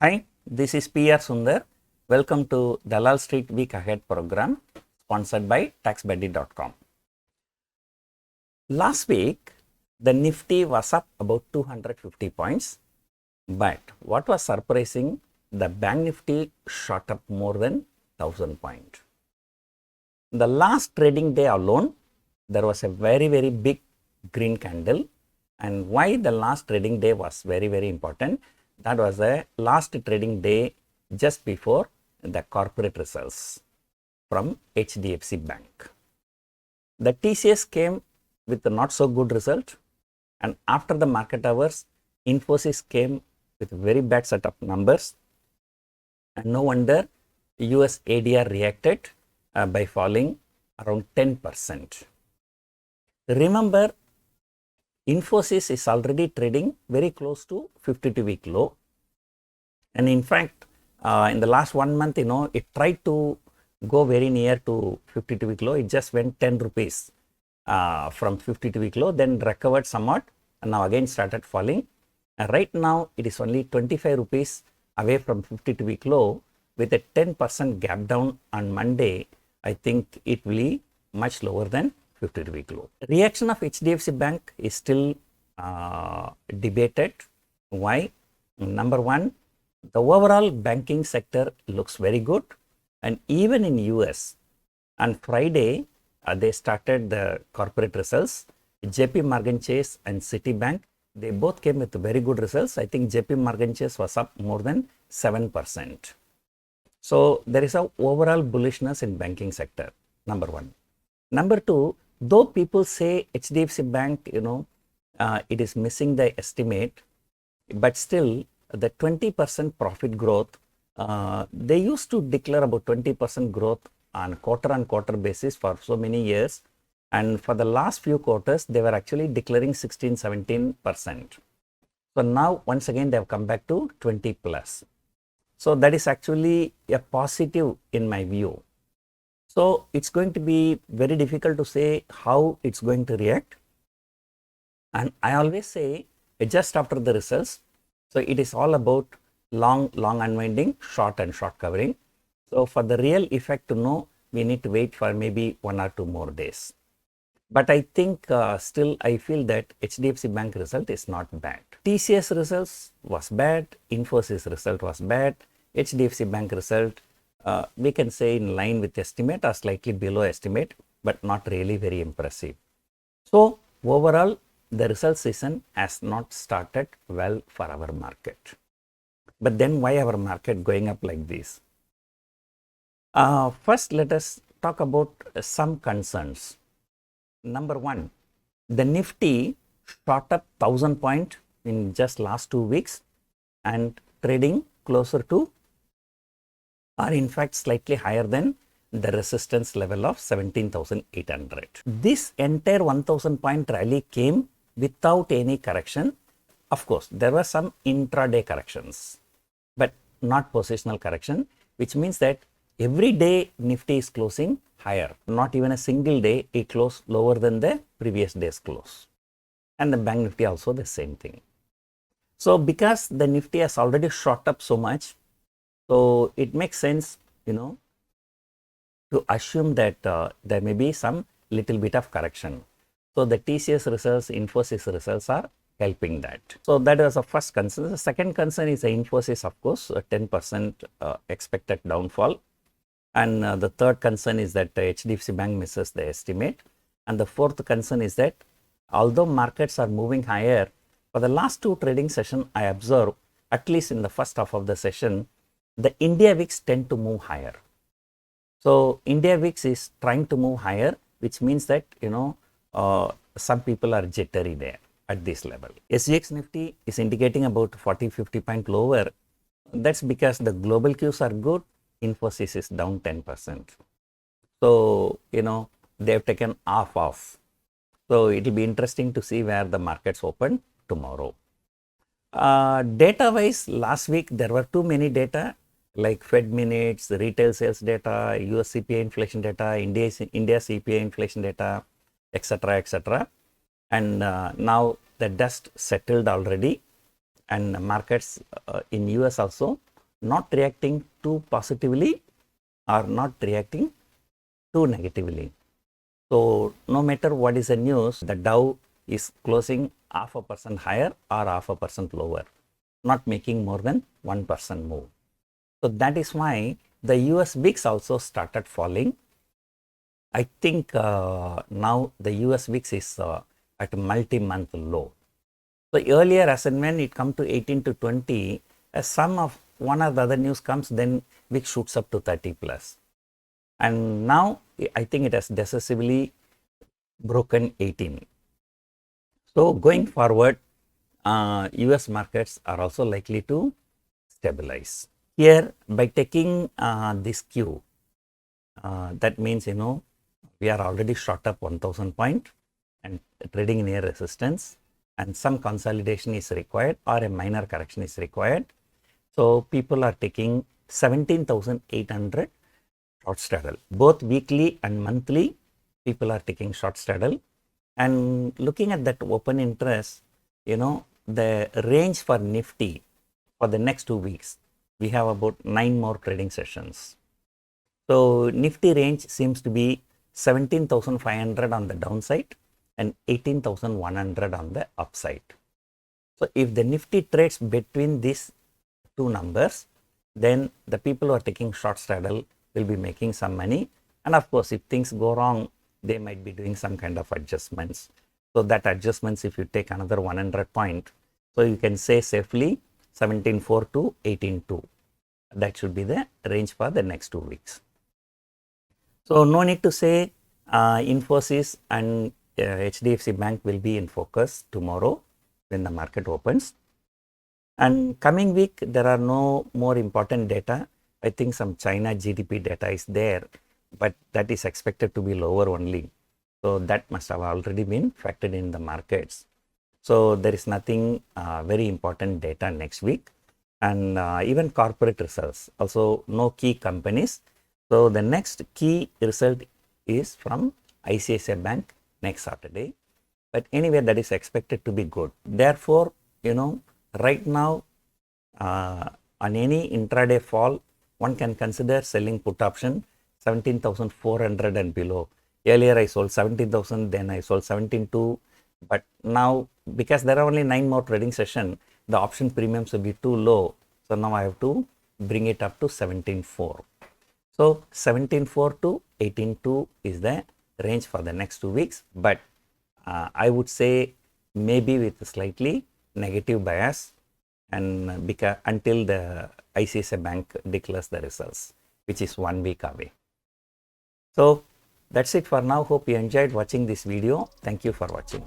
Hi, this is PR Sundar. Welcome to Dalal Street Week Ahead program sponsored by taxbuddy.com. Last week, the Nifty was up about 250 points, but what was surprising, the Bank Nifty shot up more than 1000 points. The last trading day alone, there was a very big green candle, and why the last trading day was very important. That was the last trading day just before the corporate results from HDFC Bank. The TCS came with a not so good result, and after the market hours, Infosys came with very bad set of numbers, and no wonder US ADR reacted by falling around 10%. Remember, Infosys is already trading very close to 52-week low, and in fact in the last 1 month, it tried to go very near to 52-week low. It just went 10 rupees from 52-week low, then recovered somewhat, and now again started falling, and right now it is only 25 rupees away from 52-week low with a 10% gap down on Monday. I think it will be much lower than 52-week low. Reaction of HDFC Bank is still debated. Why? Number one, the overall banking sector looks very good, and even in US on Friday they started the corporate results. JP Morgan Chase and Citibank, they both came with very good results. I think JP Morgan Chase was up more than 7%. So there is a overall bullishness in banking sector, number one. Number two, though people say HDFC Bank, it is missing the estimate, but still the 20% profit growth, they used to declare about 20% growth on quarter basis for so many years, and for the last few quarters they were actually declaring 16-17%. So now once again they have come back to 20 plus. So that is actually a positive in my view. So it's going to be very difficult to say how it's going to react, and I always say just after the results, so it is all about long unwinding, short covering. So for the real effect to know, we need to wait for maybe 1 or 2 more days. But I think still I feel that HDFC Bank result is not bad. TCS results was bad, Infosys result was bad, HDFC Bank result we can say in line with estimate or slightly below estimate, but not really very impressive. So overall, the result season has not started well for our market. But then why our market going up like this? First, let us talk about some concerns. Number one, the Nifty shot up 1000 points in just last 2 weeks and trading closer to, or in fact slightly higher than, the resistance level of 17,800. This entire 1000 point rally came without any correction. Of course, there were some intraday corrections, but not positional correction, which means that every day Nifty is closing higher. Not even a single day it closed lower than the previous day's close. And the Bank Nifty also the same thing. So because the Nifty has already shot up so much, so it makes sense, to assume that there may be some little bit of correction. So the TCS results, Infosys results are helping that. So that was the first concern. The second concern is the Infosys, of course, a 10% expected downfall. And the third concern is that HDFC Bank misses the estimate. And the fourth concern is that although markets are moving higher, for the last 2 trading sessions, I observe, at least in the first half of the session, the India VIX tend to move higher. So India VIX is trying to move higher, which means that, some people are jittery there at this level. SGX Nifty is indicating about 40-50 point lower. That's because the global cues are good. Infosys is down 10%. So, they have taken off. So it will be interesting to see where the markets open tomorrow. Data wise, last week there were too many data like Fed minutes, retail sales data, US CPI inflation data, India CPI inflation data, etc. And now the dust settled already, and markets in US also not reacting too positively or not reacting too negatively. So no matter what is the news, the Dow is closing 0.5% higher or 0.5% lower, not making more than 1% move. So that is why the US VIX also started falling. I think now the US VIX is at a multi-month low. So earlier, as and when it come to 18 to 20, as some of one or the other news comes, then VIX shoots up to 30 plus. And now I think it has decisively broken 18. So going forward, US markets are also likely to stabilize. Here, by taking this Q, that means, we are already shot up 1000 point and trading near resistance, and some consolidation is required or a minor correction is required. So people are taking 17,800 short straddle. Both weekly and monthly, people are taking short straddle. And looking at that open interest, the range for Nifty for the next 2 weeks, we have about 9 more trading sessions. So Nifty range seems to be 17,500 on the downside and 18,100 on the upside. So if the Nifty trades between these two numbers, then the people who are taking short straddle will be making some money. And of course, if things go wrong, they might be doing some kind of adjustments. So that adjustments, if you take another 100 point, so you can say safely 17.4 to 18.2. That should be the range for the next 2 weeks. So no need to say Infosys and HDFC Bank will be in focus tomorrow when the market opens. And coming week, there are no more important data. I think some China GDP data is there, but that is expected to be lower only. So that must have already been factored in the markets. So there is nothing very important data next week. And even corporate results, also no key companies. So the next key result is from ICICI Bank next Saturday. But anyway, that is expected to be good. Therefore, right now, on any intraday fall, one can consider selling put option 17,400 and below. Earlier I sold 17,000, then I sold 17,200. But now, because there are only 9 more trading sessions, the option premiums will be too low. So now I have to bring it up to 17,400. So 17.4 to 18.2 is the range for the next 2 weeks, but I would say maybe with a slightly negative bias, and because until the ICICI Bank declares the results, which is 1 week away. So that's it for now. Hope you enjoyed watching this video. Thank you for watching.